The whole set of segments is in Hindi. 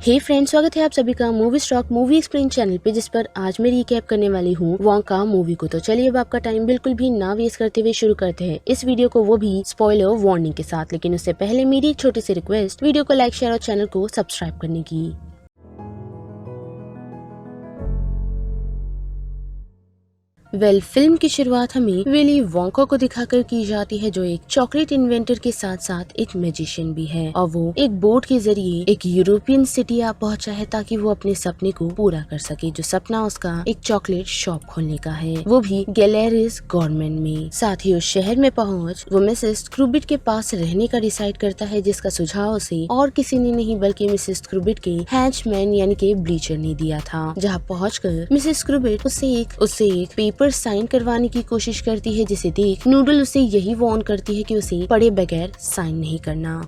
हे फ्रेंड्स, स्वागत है आप सभी का movie stock movie explain channel पे, जिस पर आज मैं रिकैप करने वाली हूँ वोंका मूवी को। तो चलिए अब आपका टाइम बिल्कुल भी ना वेस्ट करते हुए शुरू करते हैं इस वीडियो को, वो भी स्पॉइलर वार्निंग के साथ। लेकिन उससे पहले मेरी एक छोटी सी रिक्वेस्ट, वीडियो को लाइक, शेयर और चैनल को सब्सक्राइब करने की। फिल्म की शुरुआत हमें विली वोंका को दिखाकर की जाती है, जो एक चॉकलेट इन्वेंटर के साथ साथ एक मैजिशियन भी है, और वो एक बोट के जरिए एक यूरोपियन सिटी आ पहुंचा है ताकि वो अपने सपने को पूरा कर सके, जो सपना उसका एक चॉकलेट शॉप खोलने का है, वो भी गैलेरिस गवर्नमेंट में। साथ ही उस शहर में पहुंच वो मिसेस स्क्रूबिट के पास रहने का डिसाइड करता है, जिसका सुझाव उसे और किसी ने नहीं बल्कि मिसेस स्क्रूबिट के हैंचमैन यानी के ब्लीचर ने दिया था। जहाँ पहुंचकर मिसेस स्क्रूबिट उससे एक पेपर साइन करवाने की कोशिश करती है, जिसे देख नूडल उसे यही वार्न करती है कि उसे पढ़े बगैर साइन नहीं करना।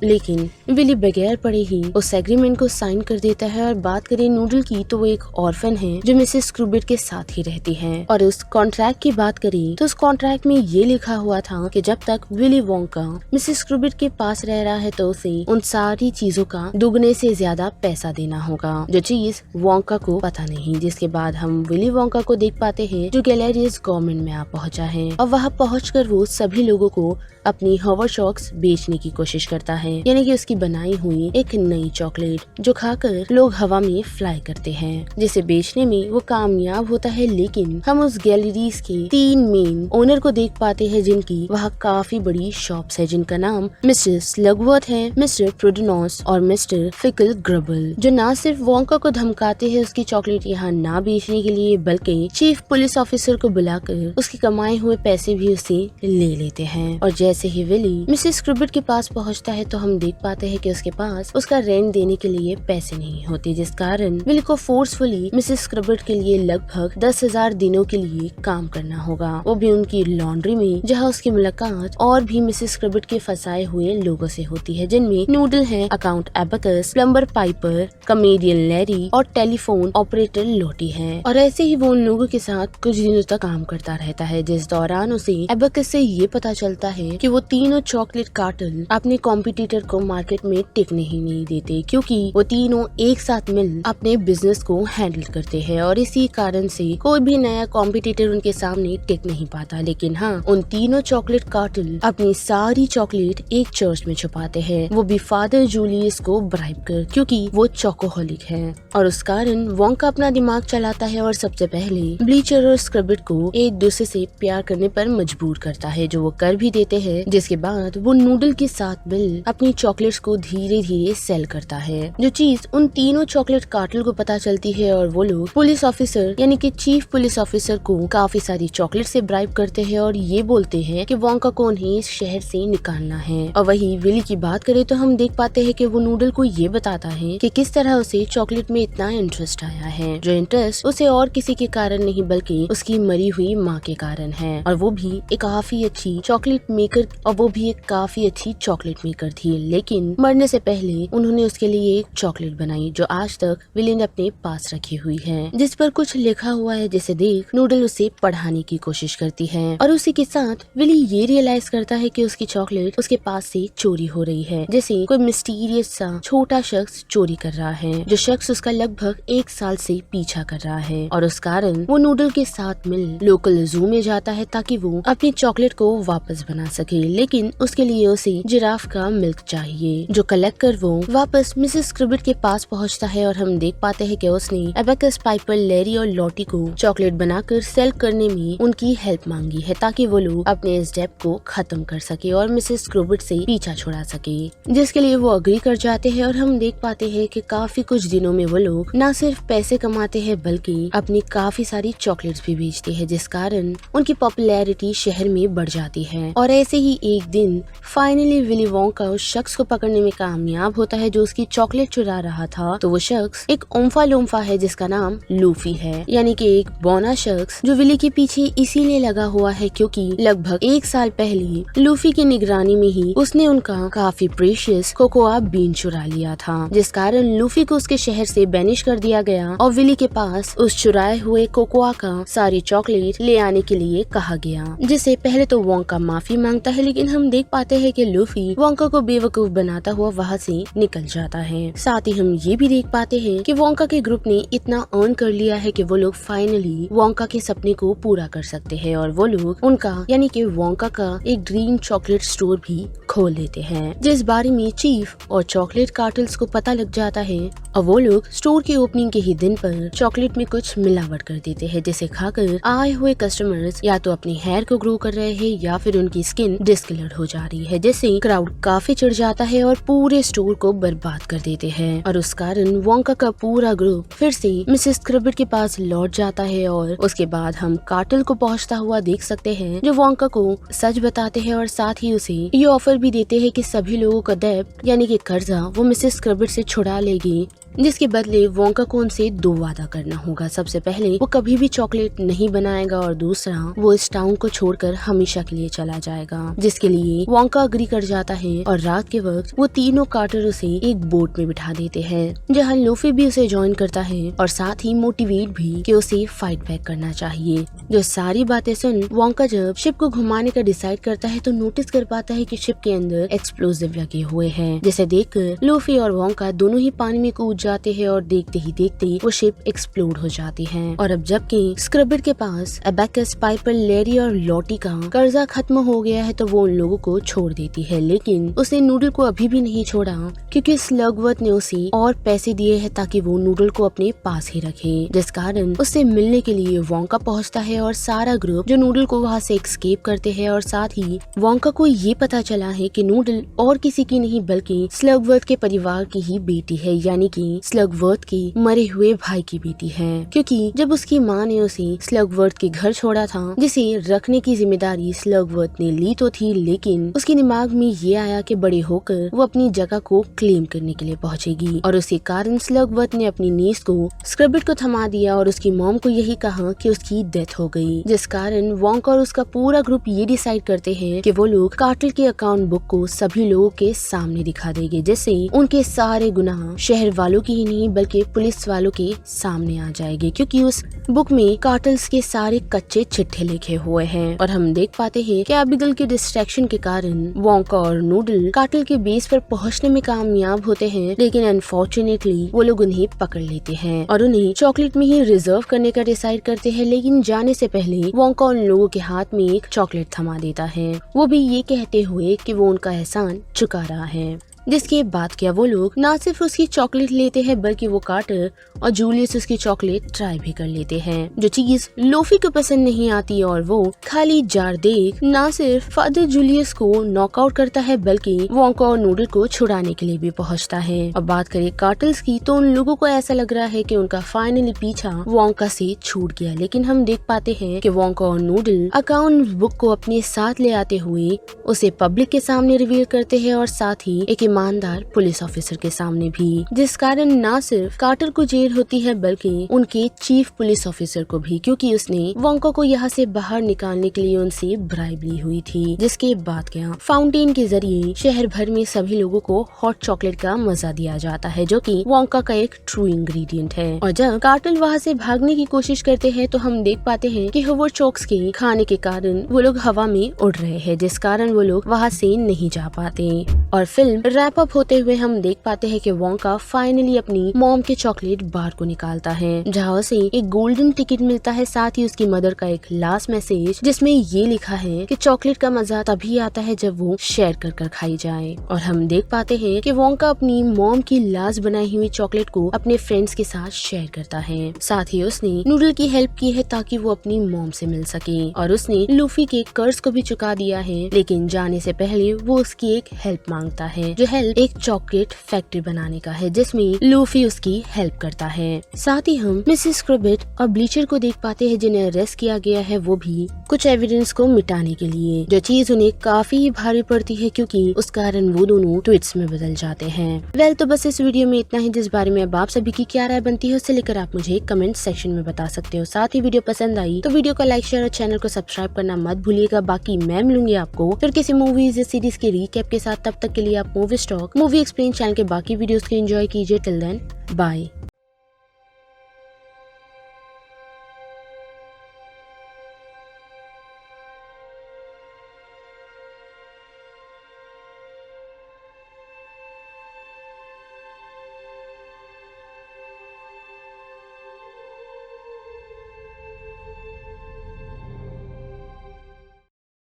लेकिन विली बगैर पढ़े ही उस एग्रीमेंट को साइन कर देता है। और बात करें नूडल की, तो वो एक ऑर्फन है जो मिसेस स्क्रूबिट के साथ ही रहती है। और उस कॉन्ट्रैक्ट की बात करें तो उस कॉन्ट्रैक्ट में ये लिखा हुआ था कि जब तक विली वोंका मिसेस स्क्रूबिट के पास रह रहा है तो उसे उन सारी चीजों का दुगने से ज्यादा पैसा देना होगा, जो चीज वोंका को पता नहीं। जिसके बाद हम विली वोंका को देख पाते हैं जो गैलेरियस गवर्नमेंट में आ पहुंचा है, और वहाँ पहुंचकर वो सभी लोगों को अपनी हॉवर शॉक्स बेचने की कोशिश करता है, यानी कि उसकी बनाई हुई एक नई चॉकलेट जो खाकर लोग हवा में फ्लाई करते हैं, जिसे बेचने में वो कामयाब होता है। लेकिन हम उस गैलरीज के 3 मेन ओनर को देख पाते हैं, जिनकी वहाँ काफी बड़ी शॉप्स है, जिनका नाम मिस्टर स्लगवर्थ है, मिस्टर प्रूडेनोस और मिस्टर फिकल ग्रबल, जो न सिर्फ वोंका को धमकाते हैं उसकी चॉकलेट यहाँ ना बेचने के लिए, बल्कि चीफ पुलिस ऑफिसर को बुलाकर उसके कमाए हुए पैसे भी उसे ले लेते हैं। और जैसे ही विली मिसेस स्क्रूबिट के पास पहुंचता है तो हम देख पाते हैं कि उसके पास उसका रेंट देने के लिए पैसे नहीं होते, जिस कारण विली को फोर्सफुली मिसेस स्क्रूबिट के लिए लगभग 10,000 दिनों के लिए काम करना होगा, वो भी उनकी लॉन्ड्री में, जहां उसकी मुलाकात और भी मिसेस स्क्रूबिट के फंसाए हुए लोगों से होती है, जिनमें नूडल है, account abacus, plumber Piper, comedian Larry और टेलीफोन ऑपरेटर लोटी है। और ऐसे ही वो उन लोगों के साथ कुछ दिनों तक काम करता रहता है, जिस दौरान उसे एबकस से ये पता चलता है कि वो तीनों चॉकलेट कार्टल अपने कॉम्पिटिटर को मार्केट में टिकने ही नहीं देते, क्योंकि वो तीनों एक साथ मिल अपने बिजनेस को हैंडल करते हैं, और इसी कारण से कोई भी नया कॉम्पिटिटर उनके सामने टिक नहीं पाता। लेकिन हाँ, उन तीनों चॉकलेट कार्टल अपनी सारी चॉकलेट एक चर्च में छुपाते हैं, वो भी फादर जूलियस को ब्राइब कर, क्योंकि वो चॉकोहोलिक है। और उस कारण वोंका अपना दिमाग चलाता है और सबसे पहले ब्लीचर और स्क्रबिट को एक दूसरे से प्यार करने पर मजबूर करता है, जो वो कर भी देते हैं। जिसके बाद वो नूडल के साथ मिल अपनी चॉकलेट्स को धीरे धीरे सेल करता है, जो चीज उन तीनों चॉकलेट कार्टल को पता चलती है, और वो लोग पुलिस ऑफिसर यानी कि चीफ पुलिस ऑफिसर को काफी सारी चॉकलेट से ब्राइब करते हैं, और ये बोलते हैं कि वोंका को उन्हें इस शहर से निकालना है। और वही विली की बात करें तो हम देख पाते हैं कि वो नूडल को ये बताता है कि किस तरह उसे चॉकलेट में इतना इंटरेस्ट आया है, जो इंटरेस्ट उसे और किसी के कारण नहीं बल्कि उसकी मरी हुई माँ के कारण है, और वो भी एक काफी अच्छी चॉकलेट मेकर, और वो भी एक काफी अच्छी चॉकलेट मेकर थी। लेकिन मरने से पहले उन्होंने उसके लिए एक चॉकलेट बनाई जो आज तक विली ने अपने पास रखी हुई है, जिस पर कुछ लिखा हुआ है, जिसे देख नूडल उसे पढ़ाने की कोशिश करती है। और उसी के साथ विली ये रियलाइज करता है कि उसकी चॉकलेट उसके पास से चोरी हो रही है, जैसे कोई मिस्टीरियस सा छोटा शख्स चोरी कर रहा है, जो शख्स उसका लगभग 1 साल से पीछा कर रहा है। और उस कारण वो नूडल के साथ मिल लोकल जू में जाता है ताकि वो अपनी चॉकलेट को वापस बना सके। लेकिन उसके लिए उसे जिराफ का मिल्क चाहिए, जो कलेक्ट कर वो वापस मिसेस स्क्रूबिट के पास पहुंचता है। और हम देख पाते हैं कि उसने एबकस, पाइपर, लैरी और लॉटी को चॉकलेट बनाकर सेल करने में उनकी हेल्प मांगी है, ताकि वो लोग अपने इस डेब्ट को खत्म कर सके और मिसेस स्क्रूबिट से पीछा छुड़ा सके, जिसके लिए वो अग्री कर जाते हैं। और हम देख पाते हैं कि काफी कुछ दिनों में वो लोग न सिर्फ पैसे कमाते हैं बल्कि अपनी काफी सारी चॉकलेट्स भी बेचते हैं, जिस कारण उनकी पॉपुलैरिटी शहर में बढ़ जाती है। और ऐसे ही एक दिन फाइनली विली वोंका उस शख्स को पकड़ने में कामयाब होता है जो उसकी चॉकलेट चुरा रहा था। तो वो शख्स एक ओम्फा लोम्फा है जिसका नाम लूफी है, यानी कि एक बौना शख्स जो विली के पीछे इसीलिए लगा हुआ है क्योंकि लगभग 1 साल पहले लूफी की निगरानी में ही उसने उनका काफी प्रेशियस कोकोआ बीन चुरा लिया था, जिस कारण लूफी को उसके शहर से बैनिश कर दिया गया और विली के पास उस चुराए हुए कोकोआ का सारी चॉकलेट ले आने के लिए कहा गया, जिसे पहले तो वोंका माफी मांगता है। लेकिन हम देख पाते हैं कि लूफी वोंका को बेवकूफ बनाता हुआ वहाँ से निकल जाता है। साथ ही हम ये भी देख पाते हैं कि वोंका के ग्रुप ने इतना अर्न कर लिया है कि वो लोग फाइनली वोंका के सपने को पूरा कर सकते हैं और वो लोग उनका यानी कि वोंका का एक ड्रीम चॉकलेट स्टोर भी खोल लेते हैं, जिस बारे में चीफ और चॉकलेट कार्टल्स को पता लग जाता है और वो लोग स्टोर के ओपनिंग के ही दिन पर चॉकलेट में कुछ मिलावट कर देते हैं, जिसे खाकर आए हुए कस्टमर्स या तो अपने हेयर को ग्रो कर रहे हैं या फिर उनकी स्किन डिस्कलर्ड हो जा रही है, जिससे क्राउड काफी चिढ़ जाता है और पूरे स्टोर को बर्बाद कर देते हैं। और उस कारण वोंका का पूरा ग्रुप फिर से मिसेस स्क्रबिट के पास लौट जाता है और उसके बाद हम कार्टल को पहुंचता हुआ देख सकते हैं, जो वोंका को सच बताते हैं और साथ ही उसे ये ऑफर भी देते हैं कि सभी लोगों का डेब्ट यानी कि कर्जा वो मिसेस स्क्रबिट से छुड़ा लेगी, जिसके बदले वोंका को उनसे 2 वादा करना होगा। सबसे पहले वो कभी भी चॉकलेट नहीं बनाएगा और दूसरा वो इस टाउन को छोड़कर हमेशा के लिए चला जाएगा, जिसके लिए वोंका अग्री कर जाता है और रात के वक्त वो तीनों कार्टर उसे एक बोट में बिठा देते हैं, जहाँ लूफी भी उसे ज्वाइन करता है और साथ ही मोटिवेट भी कि उसे फाइट बैक करना चाहिए। जो सारी बातें सुन वोंका जब शिप को घुमाने का डिसाइड करता है तो नोटिस कर पाता है कि शिप के अंदर एक्सप्लोजिव लगे हुए हैं, जिसे देखकर लूफी और वोंका दोनों ही पानी में कूद जाते हैं और देखते ही देखते वो शिप एक्सप्लोड हो जाती है। और अब जबकि स्क्रबिट के पास अबैकस, पाइपर, लेरी और लॉटी का कर्जा खत्म हो गया है तो वो उन लोगों को छोड़ देती है, लेकिन उसने नूडल को अभी भी नहीं छोड़ा क्योंकि स्लगवर्थ ने उसे और पैसे दिए हैं ताकि वो नूडल को अपने पास ही रखे, जिस कारण उससे मिलने के लिए वोंका पहुंचता है और सारा ग्रुप जो नूडल को वहाँ से एस्केप करते हैं। और साथ ही वोंका को ये पता चला है कि नूडल और किसी की नहीं बल्कि स्लगवर्थ के परिवार की ही बेटी है, यानी कि स्लगवर्थ के मरे हुए भाई की बेटी है, क्योंकि जब उसकी माँ ने उसे स्लगवर्थ के घर छोड़ा था जिसे रखने की जिम्मेदारी स्लगवर्थ ने ली तो थी, लेकिन उसके दिमाग में ये आया कि बड़े होकर वो अपनी जगह को क्लेम करने के लिए पहुंचेगी और उसी कारण स्लगवर्थ ने अपनी नीस को स्क्रबिट को थमा दिया और उसकी मॉम को यही कहा कि उसकी डेथ हो गई, जिस कारण वोंका और उसका पूरा ग्रुप ये डिसाइड करते हैं कि वो लोग कार्टल के अकाउंट बुक को सभी लोगों के सामने दिखा देंगे, जिससे उनके सारे गुनाह शहर वालों की ही नहीं बल्कि पुलिस वालों के सामने आ जाएंगे, क्योंकि उस बुक में कार्टल्स के सारे कच्चे चिट्ठे लिखे हुए हैं। और हम देख पाते हैं कि एबिगेल के डिस्ट्रैक्शन के कारण वोंका और नूडल कार्टल के बेस पर पहुंचने में कामयाब होते हैं, लेकिन अनफॉर्चुनेटली वो लोग उन्हें पकड़ लेते हैं और उन्हें चॉकलेट में ही रिजर्व करने का डिसाइड करते हैं। लेकिन जाने से पहले वोंका उन लोगों के हाथ में एक चॉकलेट थमा देता है, वो भी ये कहते हुए कि वो उनका एहसान चुका रहा है, जिसके बाद क्या वो लोग न सिर्फ उसकी चॉकलेट लेते हैं बल्कि वो कार्टर और जूलियस उसकी चॉकलेट ट्राई भी कर लेते हैं, जो चीज लोफी को पसंद नहीं आती और वो खाली जार देख न सिर्फ फादर जूलियस को नॉकआउट करता है बल्कि वोंका और नूडल को छुड़ाने के लिए भी पहुंचता है। और बात करें कार्टल्स की तो उन लोगों को ऐसा लग रहा है कि उनका फाइनली पीछा वोंका से छूट गया, लेकिन हम देख पाते हैं कि वोंका और नूडल अकाउंट बुक को अपने साथ ले आते हुए उसे पब्लिक के सामने रिवील करते हैं और साथ ही एक ईमानदार पुलिस ऑफिसर के सामने भी, जिस कारण न सिर्फ कार्टर को जेल होती है बल्कि उनके चीफ पुलिस ऑफिसर को भी, क्योंकि उसने वोंका को यहाँ से बाहर निकालने के लिए उनसे ब्राइब ली हुई थी। जिसके बाद क्या फाउंटेन के जरिए शहर भर में सभी लोगों को हॉट चॉकलेट का मजा दिया जाता है, जो कि वोंका का एक ट्रू इंग्रेडिएंट है। और जब कार्टल वहाँ से भागने की कोशिश करते हैं तो हम देख पाते हैं कि होवर्ड चॉक्स के खाने के कारण वो लोग हवा में उड़ रहे हैं, जिस कारण वो लोग वहाँ से नहीं जा पाते। और फिल्म रैप अप होते हुए हम देख पाते हैं कि वोंका फाइनली अपनी मॉम के चॉकलेट बार को निकालता है, जहाँ उसे एक गोल्डन टिकट मिलता है, साथ ही उसकी मदर का एक लास्ट मैसेज जिसमें ये लिखा है कि चॉकलेट का मजा तभी आता है जब वो शेयर कर कर खाई जाए। और हम देख पाते हैं कि वोंका अपनी मॉम की लास्ट बनाई हुई चॉकलेट को अपने फ्रेंड्स के साथ शेयर करता है, साथ ही उसने नूडल की हेल्प की है ताकि वो अपनी मॉम से मिल सके, और उसने लूफी के कर्ज को भी चुका दिया है, लेकिन जाने से पहले वो उसकी एक हेल्प मांगता है, जो हेल्प एक चॉकलेट फैक्ट्री बनाने का है जिसमें लूफी उसकी हेल्प करता है। साथ ही हम मिसेस स्क्रबिट और ब्लीचर को देख पाते हैं जिन्हें अरेस्ट किया गया है, वो भी कुछ एविडेंस को मिटाने के लिए, जो चीज उन्हें काफी भारी पड़ती है क्योंकि उस कारण वो दोनों ट्वीट्स में बदल जाते हैं। तो बस इस वीडियो में इतना ही। जिस बारे में अब आप सभी की क्या राय बनती है उससे लेकर आप मुझे कमेंट सेक्शन में बता सकते हो। साथ ही वीडियो पसंद आई तो वीडियो को लाइक, शेयर और चैनल को सब्सक्राइब करना मत भूलिएगा। बाकी मैं मिलूंगी आपको फिर किसी मूवीज या सीरीज के रीकैप के साथ। तब तक के लिए आप movie stock movie explain channel के बाकी वीडियोस को एंजॉय कीजिए। Till then bye.